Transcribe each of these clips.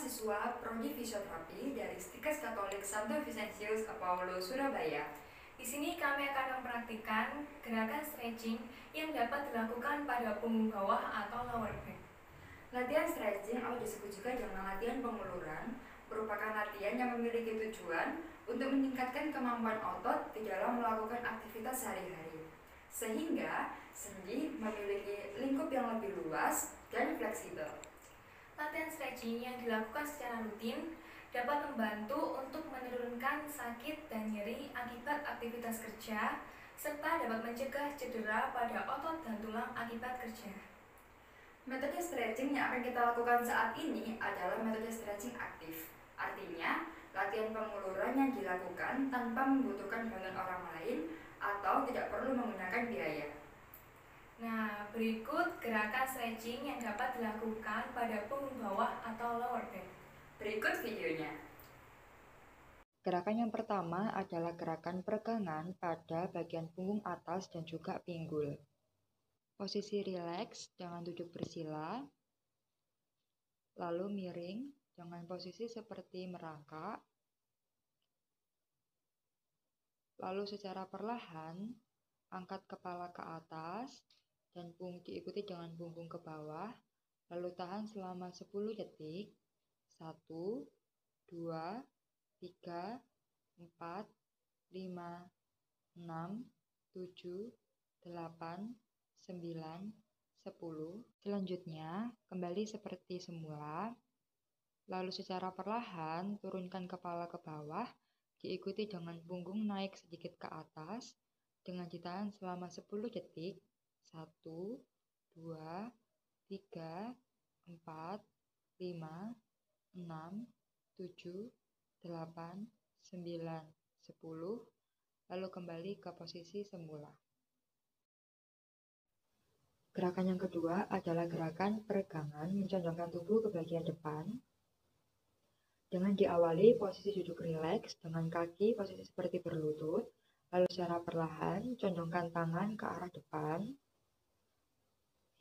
mahasiswa Prodi Fisioterapi dari Stikes Katolik Santo Vincentius Apollo Surabaya. Di sini kami akan mempraktikkan gerakan stretching yang dapat dilakukan pada punggung bawah atau lower back. Latihan stretching atau disebut juga dengan latihan penguluran merupakan latihan yang memiliki tujuan untuk meningkatkan kemampuan otot di dalam melakukan aktivitas sehari-hari, sehingga sendi memiliki lingkup yang lebih luas dan fleksibel. Latihan stretching yang dilakukan secara rutin dapat membantu untuk menurunkan sakit dan nyeri akibat aktivitas kerja, serta dapat mencegah cedera pada otot dan tulang akibat kerja. Metode stretching yang akan kita lakukan saat ini adalah metode stretching aktif. Artinya, latihan penguluran yang dilakukan tanpa membutuhkan bantuan orang lain atau tidak perlu menggunakan biaya. Nah, berikut gerakan stretching yang dapat dilakukan pada punggung bawah atau lower back. Berikut videonya. Gerakan yang pertama adalah gerakan peregangan pada bagian punggung atas dan juga pinggul. Posisi rileks dengan duduk bersila, lalu miring dengan posisi seperti merangkak, lalu secara perlahan angkat kepala ke atas dan diikuti dengan punggung ke bawah, lalu tahan selama 10 detik. 1, 2, 3, 4, 5, 6, 7, 8, 9, 10. Selanjutnya, kembali seperti semula. Lalu secara perlahan, turunkan kepala ke bawah, diikuti dengan punggung naik sedikit ke atas, dengan ditahan selama 10 detik. 1, 2, 3, 4, 5, 6, 7, 8, 9, 10, lalu kembali ke posisi semula. Gerakan yang kedua adalah gerakan peregangan mencondongkan tubuh ke bagian depan. Dengan diawali posisi duduk rileks dengan kaki posisi seperti berlutut, lalu secara perlahan condongkan tangan ke arah depan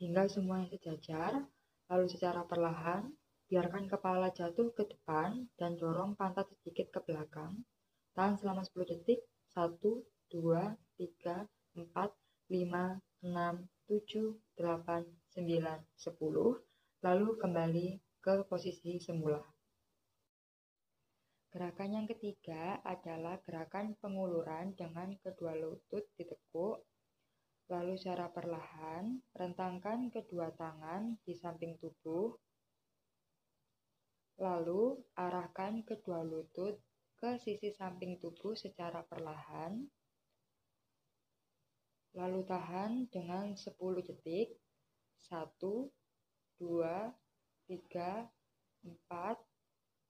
hingga semuanya sejajar, lalu secara perlahan biarkan kepala jatuh ke depan dan dorong pantat sedikit ke belakang. Tahan selama 10 detik. 1, 2, 3, 4, 5, 6, 7, 8, 9, 10. Lalu kembali ke posisi semula. Gerakan yang ketiga adalah gerakan penguluran dengan kedua lutut ditekuk. Lalu secara perlahan, rentangkan kedua tangan di samping tubuh. Lalu arahkan kedua lutut ke sisi samping tubuh secara perlahan. Lalu tahan dengan 10 detik. 1, 2, 3, 4,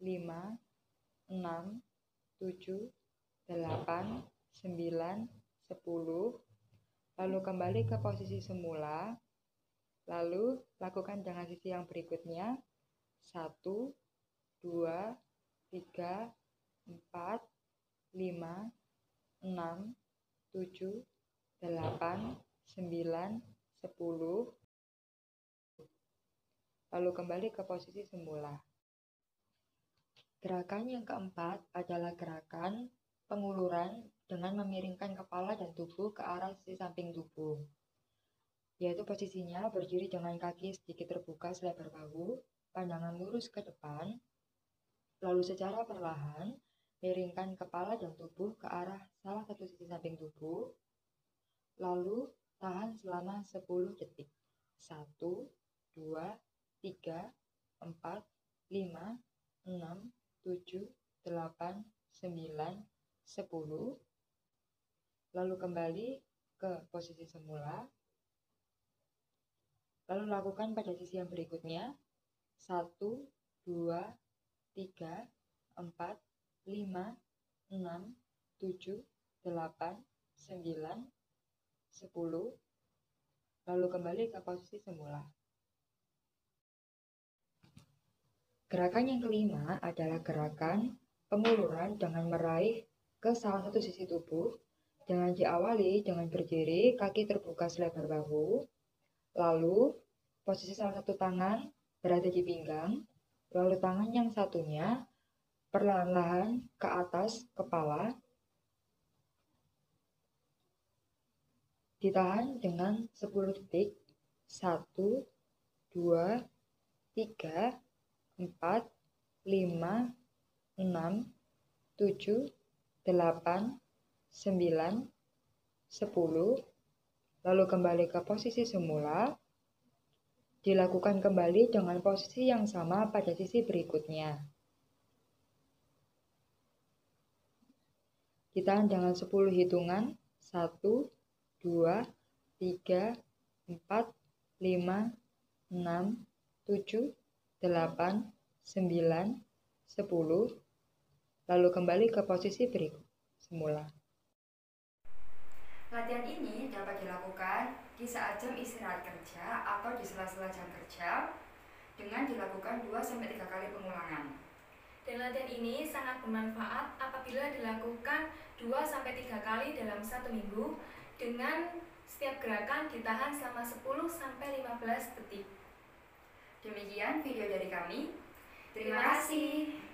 5, 6, 7, 8, 9, 10. Lalu kembali ke posisi semula. Lalu lakukan dengan sisi yang berikutnya. 1, 2, 3, 4, 5, 6, 7, 8, 9, 10. Lalu kembali ke posisi semula. Gerakan yang keempat adalah gerakan penguluran dengan memiringkan kepala dan tubuh ke arah sisi samping tubuh, yaitu posisinya berdiri dengan kaki sedikit terbuka selebar bahu, pandangan lurus ke depan, lalu secara perlahan miringkan kepala dan tubuh ke arah salah satu sisi samping tubuh, lalu tahan selama 10 detik. 1, 2, 3, 4, 5, 6, 7, 8, 9, 10. Lalu kembali ke posisi semula. Lalu lakukan pada sisi yang berikutnya. 1, 2, 3, 4, 5, 6, 7, 8, 9, 10. Lalu kembali ke posisi semula. Gerakan yang kelima adalah gerakan penguluran dengan meraih ke salah satu sisi tubuh. Dengan diawali dengan berdiri, kaki terbuka selebar bahu, lalu posisi salah satu tangan berada di pinggang, Lalu tangan yang satunya perlahan-lahan ke atas kepala, ditahan dengan 10 detik. 1, 2, 3, 4, 5, 6, 7, 8, 9, 10. Lalu kembali ke posisi semula. Dilakukan kembali dengan posisi yang sama pada sisi berikutnya. Ditahan dengan 10 hitungan. 1, 2, 3, 4, 5, 6, 7, 8, 9, 10. Lalu kembali ke posisi berikut semula. Latihan ini dapat dilakukan di saat jam istirahat kerja atau di sela-sela jam kerja dengan dilakukan 2-3 kali pengulangan. Dan latihan ini sangat bermanfaat apabila dilakukan 2-3 kali dalam 1 minggu dengan setiap gerakan ditahan selama 10-15 detik. Demikian video dari kami. Terima kasih.